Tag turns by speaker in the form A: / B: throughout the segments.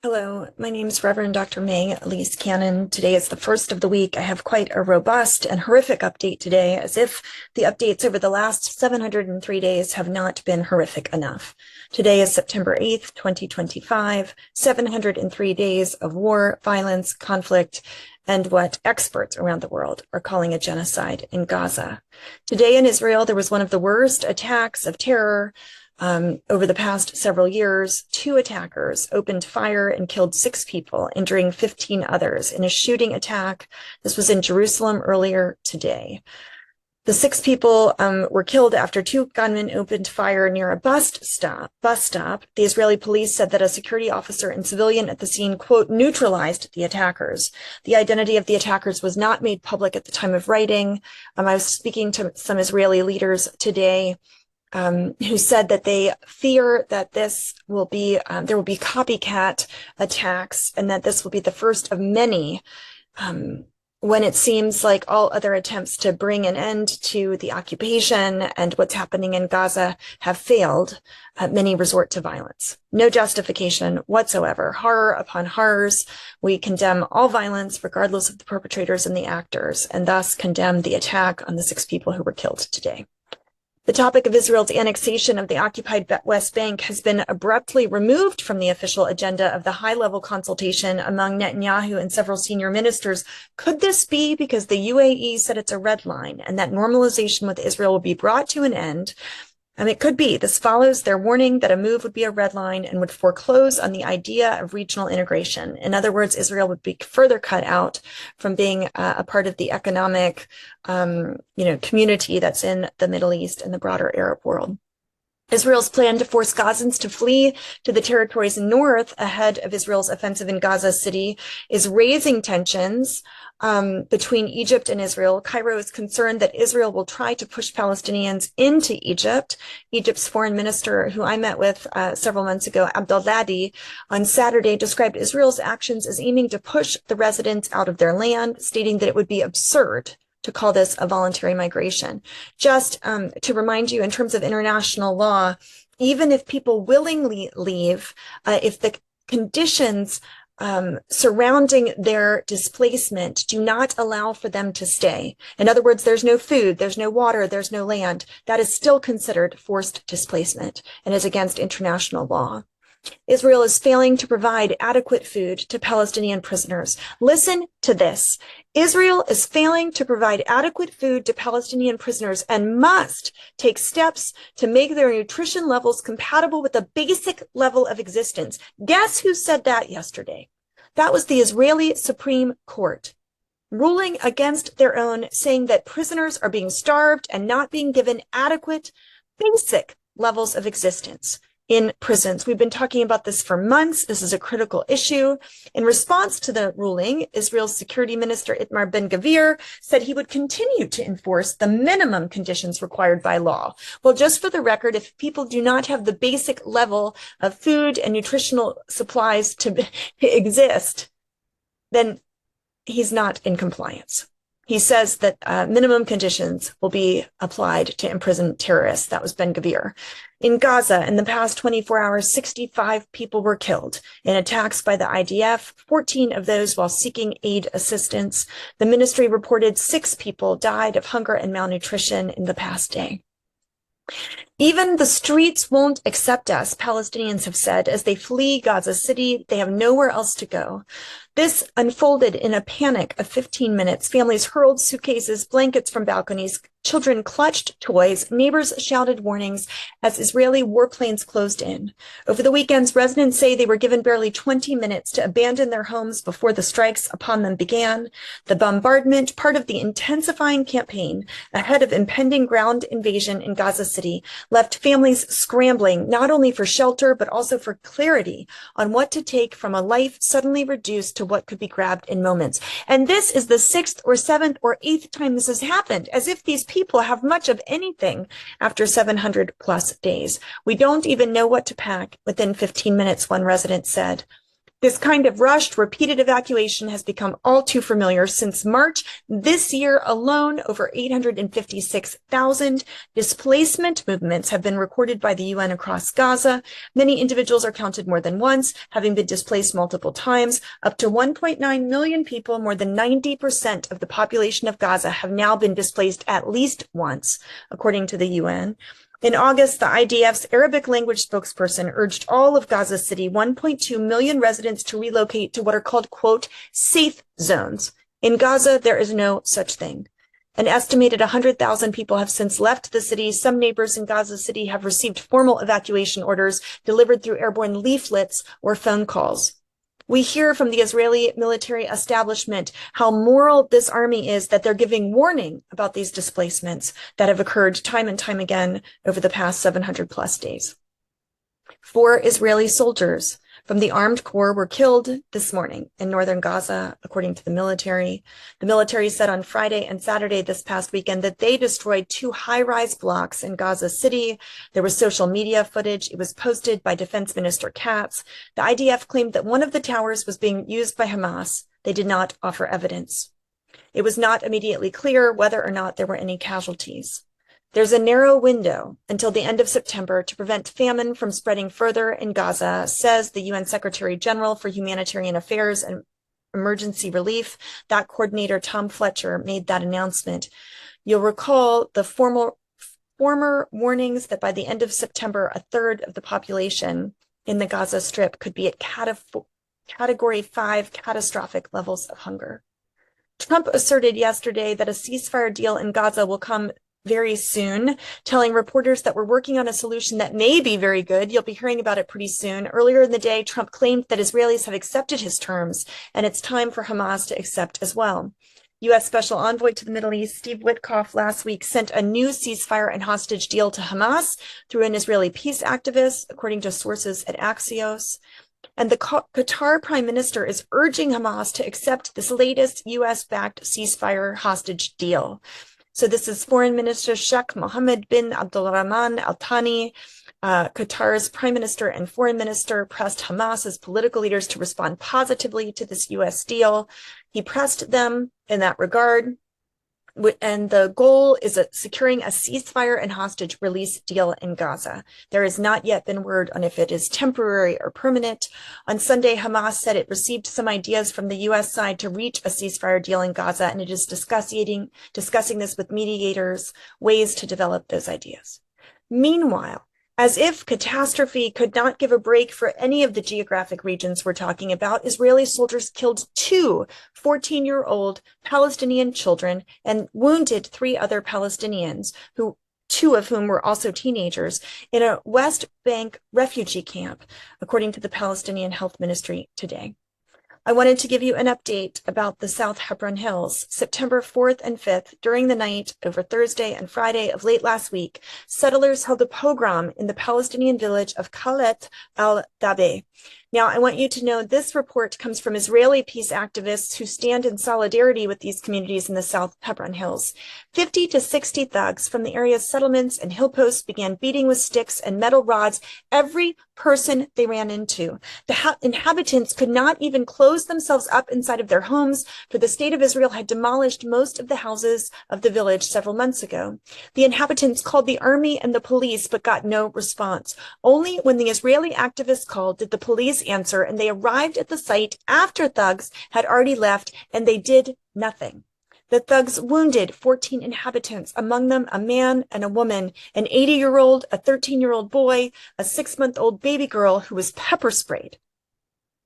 A: Hello, my name is Reverend Dr. May Elise Cannon. Today is the first of the week. I have quite a robust and horrific update today, as if the updates over the last 703 days have not been horrific enough. Today is September 8th, 2025, 703 days of war, violence, conflict, and what experts around the world are calling a genocide in Gaza. Today in Israel, there was one of the worst attacks of terror over the past several years. Two attackers opened fire and killed 6 people, injuring 15 others in a shooting attack. This was in Jerusalem earlier today. The 6 people were killed after 2 gunmen opened fire near a bus stop. The Israeli police said that a security officer and civilian at the scene, quote, neutralized the attackers. The identity of the attackers was not made public at the time of writing. I was speaking to some Israeli leaders today who said that they fear that this will be, there will be copycat attacks, and that this will be the first of many, when it seems like all other attempts to bring an end to the occupation and what's happening in Gaza have failed. Many resort to violence. No justification whatsoever. Horror upon horrors. We condemn all violence, regardless of the perpetrators and the actors, and thus condemn the attack on the 6 people who were killed today. The topic of Israel's annexation of the occupied West Bank has been abruptly removed from the official agenda of the high-level consultation among Netanyahu and several senior ministers. Could this be because the UAE said it's a red line and that normalization with Israel will be brought to an end? It could be. This follows their warning that a move would be a red line and would foreclose on the idea of regional integration. In other words, Israel would be further cut out from being a part of the economic, community that's in the Middle East and the broader Arab world. Israel's plan to force Gazans to flee to the territories north ahead of Israel's offensive in Gaza City is raising tensions between Egypt and Israel. Cairo is concerned that Israel will try to push Palestinians into Egypt. Egypt's foreign minister, who I met with several months ago, Abdel-Ladi, on Saturday described Israel's actions as aiming to push the residents out of their land, stating that it would be absurd to call this a voluntary migration. Just to remind you, in terms of international law, even if people willingly leave, if the conditions surrounding their displacement do not allow for them to stay, in other words, there's no food, there's no water, there's no land, that is still considered forced displacement and is against international law. Israel is failing to provide adequate food to Palestinian prisoners. Listen to this. Israel is failing to provide adequate food to Palestinian prisoners and must take steps to make their nutrition levels compatible with a basic level of existence. Guess who said that yesterday? That was the Israeli Supreme Court, ruling against their own, saying that prisoners are being starved and not being given adequate, basic levels of existence in prisons. We've been talking about this for months. This is a critical issue. In response to the ruling, Israel's security minister Itamar Ben-Gvir said he would continue to enforce the minimum conditions required by law. Well, just for the record, if people do not have the basic level of food and nutritional supplies to exist, then he's not in compliance. He says that minimum conditions will be applied to imprisoned terrorists. That was Ben-Gvir. In Gaza, in the past 24 hours, 65 people were killed in attacks by the IDF, 14 of those while seeking aid assistance. The ministry reported 6 people died of hunger and malnutrition in the past day. Even the streets won't accept us, Palestinians have said, as they flee Gaza City. They have nowhere else to go. This unfolded in a panic of 15 minutes. Families hurled suitcases, blankets from balconies. Children clutched toys. Neighbors shouted warnings as Israeli warplanes closed in. Over the weekends, residents say they were given barely 20 minutes to abandon their homes before the strikes upon them began. The bombardment, part of the intensifying campaign ahead of impending ground invasion in Gaza City, left families scrambling not only for shelter, but also for clarity on what to take from a life suddenly reduced to what could be grabbed in moments. And this is the 6th or 7th or 8th time this has happened, as if these people have much of anything after 700 plus days. We don't even know what to pack within 15 minutes, one resident said. This kind of rushed, repeated evacuation has become all too familiar. Since March this year alone, over 856,000 displacement movements have been recorded by the UN across Gaza. Many individuals are counted more than once, having been displaced multiple times. Up to 1.9 million people, more than 90% of the population of Gaza, have now been displaced at least once, according to the UN. In August, the IDF's Arabic language spokesperson urged all of Gaza City 1.2 million residents to relocate to what are called, quote, safe zones. In Gaza, there is no such thing. An estimated 100,000 people have since left the city. Some neighbors in Gaza City have received formal evacuation orders delivered through airborne leaflets or phone calls. We hear from the Israeli military establishment how moral this army is, that they're giving warning about these displacements that have occurred time and time again over the past 700 plus days. 4 Israeli soldiers from the armed corps were killed this morning in northern Gaza, according to the military. The military said on Friday and Saturday this past weekend that they destroyed 2 high-rise blocks in Gaza City. There was social media footage. It was posted by Defense Minister Katz. The IDF claimed that one of the towers was being used by Hamas. They did not offer evidence. It was not immediately clear whether or not there were any casualties. There's a narrow window until the end of September to prevent famine from spreading further in Gaza, says the UN Secretary General for Humanitarian Affairs and Emergency Relief. That coordinator, Tom Fletcher, made that announcement. You'll recall the former warnings that by the end of September, a third of the population in the Gaza Strip could be at Category 5 catastrophic levels of hunger. Trump asserted yesterday that a ceasefire deal in Gaza will come very soon, telling reporters that we're working on a solution that may be very good. You'll be hearing about it pretty soon. Earlier in the day, Trump claimed that Israelis have accepted his terms, and it's time for Hamas to accept as well. U.S. Special Envoy to the Middle East, Steve Witkoff, last week sent a new ceasefire and hostage deal to Hamas through an Israeli peace activist, according to sources at Axios. And the Qatar Prime Minister is urging Hamas to accept this latest U.S.-backed ceasefire hostage deal. So this is Foreign Minister Sheikh Mohammed bin Abdulrahman Al Thani. Qatar's Prime Minister and Foreign Minister pressed Hamas's political leaders to respond positively to this U.S. deal. He pressed them in that regard. And the goal is securing a ceasefire and hostage release deal in Gaza. There has not yet been word on if it is temporary or permanent. On Sunday, Hamas said it received some ideas from the U.S. side to reach a ceasefire deal in Gaza, and it is discussing this with mediators, ways to develop those ideas. Meanwhile, as if catastrophe could not give a break for any of the geographic regions we're talking about, Israeli soldiers killed 2 14-year-old Palestinian children and wounded 3 other Palestinians, 2 of whom were also teenagers, in a West Bank refugee camp, according to the Palestinian Health Ministry today. I wanted to give you an update about the South Hebron Hills. September 4th and 5th, during the night over Thursday and Friday of late last week, settlers held a pogrom in the Palestinian village of Khalet al-Dabe. Now, I want you to know this report comes from Israeli peace activists who stand in solidarity with these communities in the South Hebron Hills. 50 to 60 thugs from the area's settlements and hill posts began beating with sticks and metal rods every person they ran into. The inhabitants could not even close themselves up inside of their homes, for the state of Israel had demolished most of the houses of the village several months ago. The inhabitants called the army and the police, but got no response. Only when the Israeli activists called did the police answer, and they arrived at the site after thugs had already left, and they did nothing. The thugs wounded 14 inhabitants, among them a man and a woman, an 80-year-old, a 13-year-old boy, a 6-month-old baby girl who was pepper sprayed.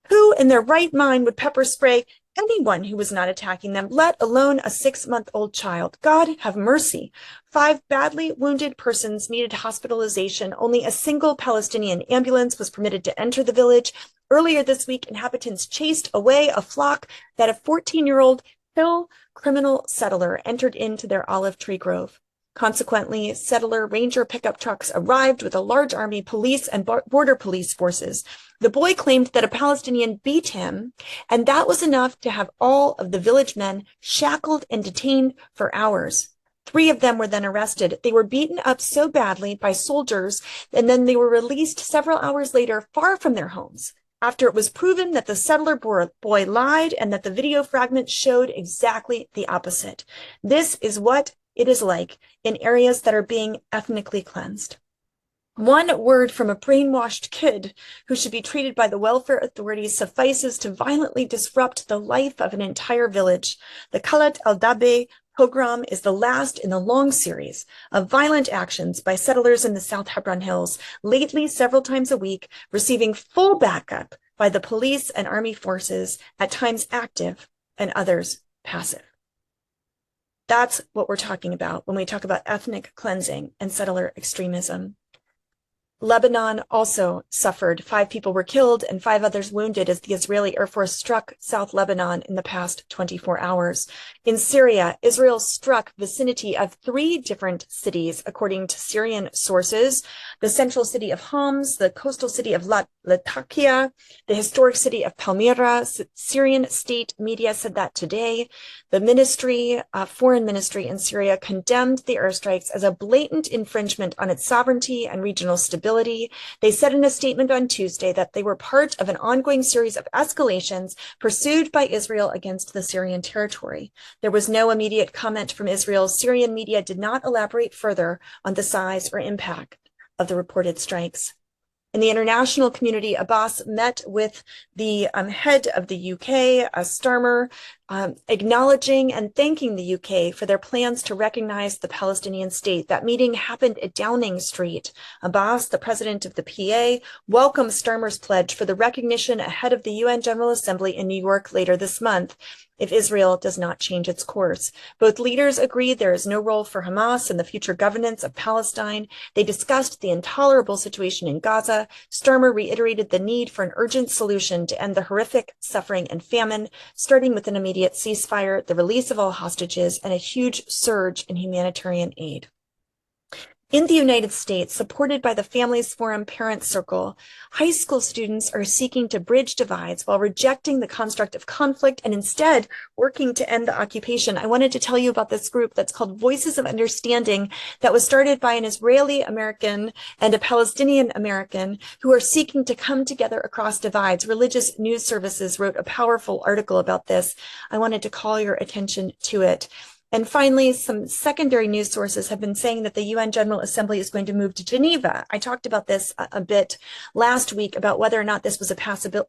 A: Who in their right mind would pepper spray anyone who was not attacking them, let alone a 6-month-old child? God have mercy. 5 badly wounded persons needed hospitalization. Only a single Palestinian ambulance was permitted to enter the village. Earlier this week, inhabitants chased away a flock that a 14-year-old Hill criminal settler entered into their olive tree grove. Consequently, settler ranger pickup trucks arrived with a large army, police, and border police forces. The boy claimed that a Palestinian beat him, and that was enough to have all of the village men shackled and detained for hours. 3 of them were then arrested. They were beaten up so badly by soldiers, and then they were released several hours later, far from their homes. after it was proven that the settler boy lied and that the video fragment showed exactly the opposite. This is what it is like in areas that are being ethnically cleansed. One word from a brainwashed kid who should be treated by the welfare authorities suffices to violently disrupt the life of an entire village. The Khalat al-Dabe pogrom is the last in the long series of violent actions by settlers in the South Hebron Hills, lately several times a week, receiving full backup by the police and army forces, at times active and others passive. That's what we're talking about when we talk about ethnic cleansing and settler extremism. Lebanon also suffered. 5 people were killed and 5 others wounded as the Israeli Air Force struck South Lebanon in the past 24 hours. In Syria, Israel struck vicinity of 3 different cities, according to Syrian sources: the central city of Homs, the coastal city of Latakia, the historic city of Palmyra. Syrian state media said that today. The foreign ministry in Syria condemned the airstrikes as a blatant infringement on its sovereignty and regional stability. They said in a statement on Tuesday that they were part of an ongoing series of escalations pursued by Israel against the Syrian territory. There was no immediate comment from Israel. Syrian media did not elaborate further on the size or impact of the reported strikes. In the international community, Abbas met with the head of the UK, Starmer, acknowledging and thanking the UK for their plans to recognize the Palestinian state. That meeting happened at Downing Street. Abbas, the president of the PA, welcomed Starmer's pledge for the recognition ahead of the UN General Assembly in New York later this month, if Israel does not change its course. Both leaders agreed there is no role for Hamas in the future governance of Palestine. They discussed the intolerable situation in Gaza. Starmer reiterated the need for an urgent solution to end the horrific suffering and famine, starting with an immediate ceasefire, the release of all hostages, and a huge surge in humanitarian aid. In the United States, supported by the Families Forum Parent Circle, high school students are seeking to bridge divides while rejecting the construct of conflict and instead working to end the occupation. I wanted to tell you about this group that's called Voices of Understanding, that was started by an Israeli American and a Palestinian American who are seeking to come together across divides. Religious News Services wrote a powerful article about this. I wanted to call your attention to it. And finally, some secondary news sources have been saying that the UN General Assembly is going to move to Geneva. I talked about this a bit last week about whether or not this was a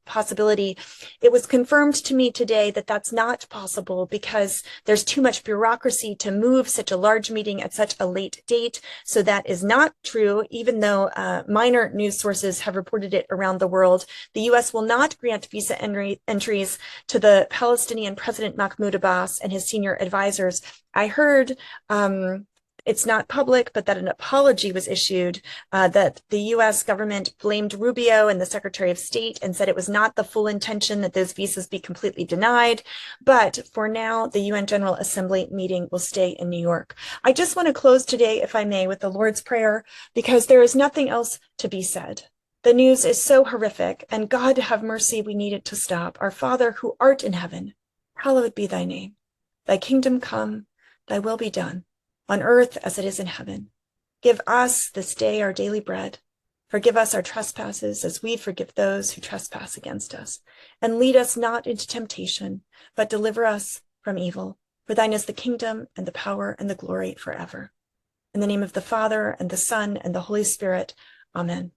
A: possibility. It was confirmed to me today that that's not possible because there's too much bureaucracy to move such a large meeting at such a late date. So that is not true, even though minor news sources have reported it around the world. The US will not grant visa entries to the Palestinian President Mahmoud Abbas and his senior advisors. I heard it's not public, but that an apology was issued, that the US government blamed Rubio and the Secretary of State and said it was not the full intention that those visas be completely denied. But for now, the UN General Assembly meeting will stay in New York. I just want to close today, if I may, with the Lord's Prayer, because there is nothing else to be said. The news is so horrific, and God have mercy, we need it to stop. Our Father who art in heaven, hallowed be thy name. Thy kingdom come, thy will be done, on earth as it is in heaven. Give us this day our daily bread. Forgive us our trespasses as we forgive those who trespass against us. And lead us not into temptation, but deliver us from evil. For thine is the kingdom and the power and the glory forever. In the name of the Father and the Son and the Holy Spirit, amen.